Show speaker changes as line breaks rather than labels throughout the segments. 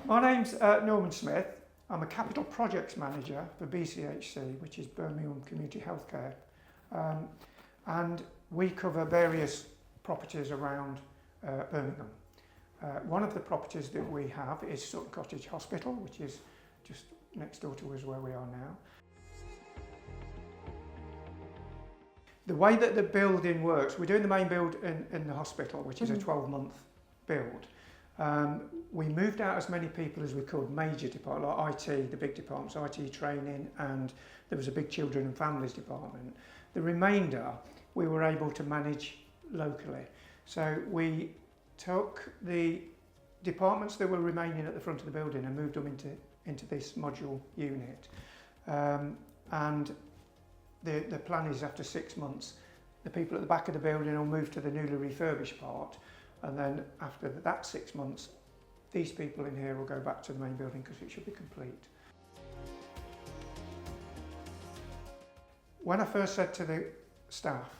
My name's Norman Smith. I'm a Capital Projects Manager for BCHC, which is Birmingham Community Healthcare. And we cover various properties around Birmingham. One of the properties that we have is Sutton Cottage Hospital, which is just next door to us where we are now. The way that the building works, we're doing the main build in the hospital, which is a 12-month build. We moved out as many people as we could, major departments, like IT, the big departments, IT training, and there was a big children and families department. The remainder we were able to manage locally. So we took the departments that were remaining at the front of the building and moved them into this module unit. And the plan is after 6 months, the people at the back of the building will move to the newly refurbished part, and then after that 6 months, these people in here will go back to the main building because it should be complete. When I first said to the staff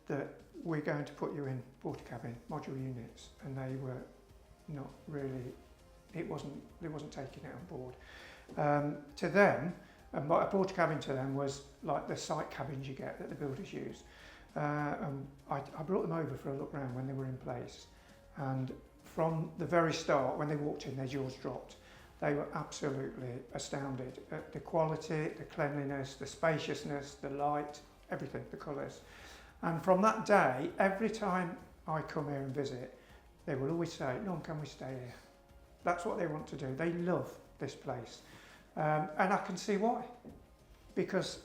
that we're going to put you in porter-cabin module units, and they were not really, they wasn't taking it on board. To them, a porter-cabin to them was like the site cabins you get that the builders use. I brought them over for a look round when they were in place, and from the very start, when they walked in, their jaws dropped. They were absolutely astounded at the quality, the cleanliness, the spaciousness, the light, everything, the colours. And from that day, every time I come here and visit, they will always say, "Norm, can we stay here?" That's what they want to do. They love this place. And I can see why. Because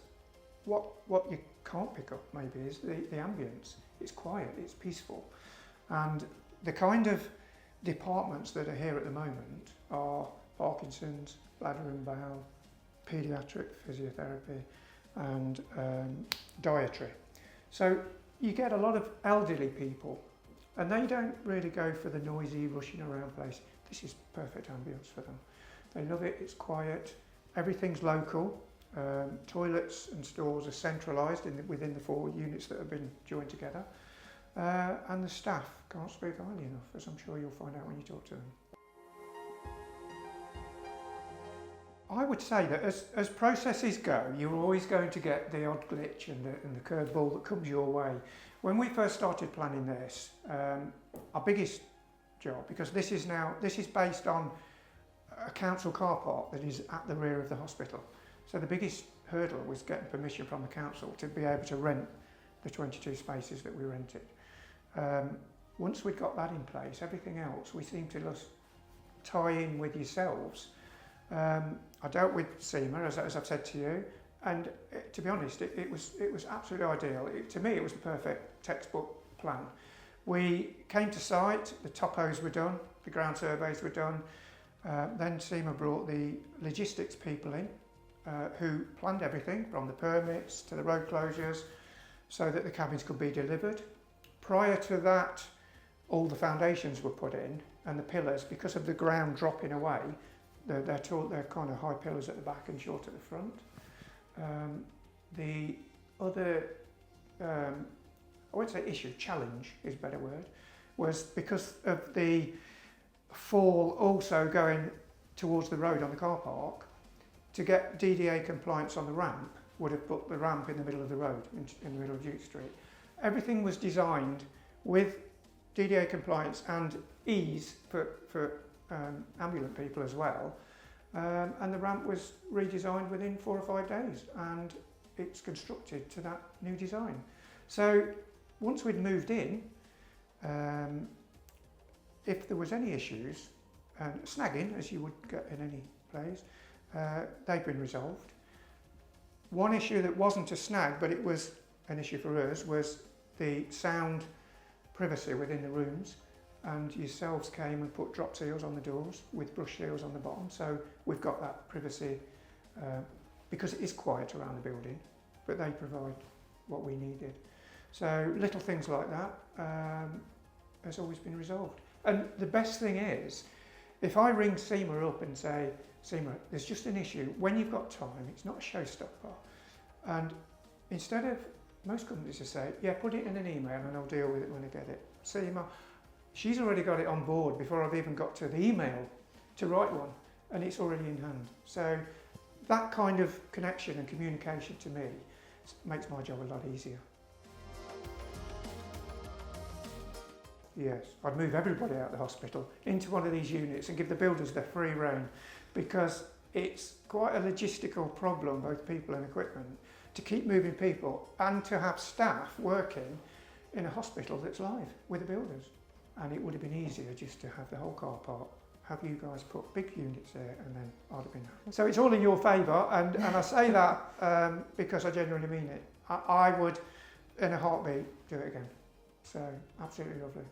what you can't pick up maybe is the ambience. It's quiet, it's peaceful. And the kind of departments that are here at the moment are Parkinson's, bladder and bowel, paediatric physiotherapy, and dietary. So you get a lot of elderly people, and they don't really go for the noisy, rushing around place. This is perfect ambience for them. They love it, it's quiet, everything's local. Toilets and stores are centralised within the 4 units that have been joined together. And the staff can't speak highly enough, as I'm sure you'll find out when you talk to them. I would say that as processes go, you're always going to get the odd glitch and the curveball that comes your way. When we first started planning this, our biggest job, because this is based on a council car park that is at the rear of the hospital. So the biggest hurdle was getting permission from the council to be able to rent the 22 spaces that we rented. Once we'd got that in place, everything else we seemed to just tie in with yourselves. I dealt with SEMA, as I've said to you, and to be honest, it was absolutely ideal. To me, it was the perfect textbook plan. We came to site, the topos were done, the ground surveys were done. Then SEMA brought the logistics people in, who planned everything from the permits to the road closures so that the cabins could be delivered. Prior to that, all the foundations were put in, and the pillars, because of the ground dropping away, they're kind of high pillars at the back and short at the front. The other, I wouldn't say issue, challenge is a better word, was because of the fall also going towards the road on the car park. To get DDA compliance on the ramp would have put the ramp in the middle of the road, in the middle of Duke Street. Everything was designed with DDA compliance and ease for ambulant people as well. And the ramp was redesigned within 4 or 5 days, and it's constructed to that new design. So once we'd moved in, if there was any issues, snagging, as you would get in any place, they've been resolved. One issue that wasn't a snag, but it was an issue for us, was the sound privacy within the rooms, and yourselves came and put drop seals on the doors with brush seals on the bottom, so we've got that privacy because it is quiet around the building, but they provide what we needed. So little things like that has always been resolved. And the best thing is, if I ring SEMA up and say, SEMA, there's just an issue, when you've got time, it's not a showstopper. And instead of, most companies just say, yeah, put it in an email and I'll deal with it when I get it. SEMA, she's already got it on board before I've even got to the email to write one. and it's already in hand. So that kind of connection and communication to me makes my job a lot easier. Yes, I'd move everybody out of the hospital into one of these units and give the builders their free rein, because it's quite a logistical problem, both people and equipment, to keep moving people and to have staff working in a hospital that's live with the builders. And it would have been easier just to have the whole car park, have you guys put big units there, and then I'd have been happy. So it's all in your favour, and I say that because I genuinely mean it. I would, in a heartbeat, do it again. So absolutely lovely.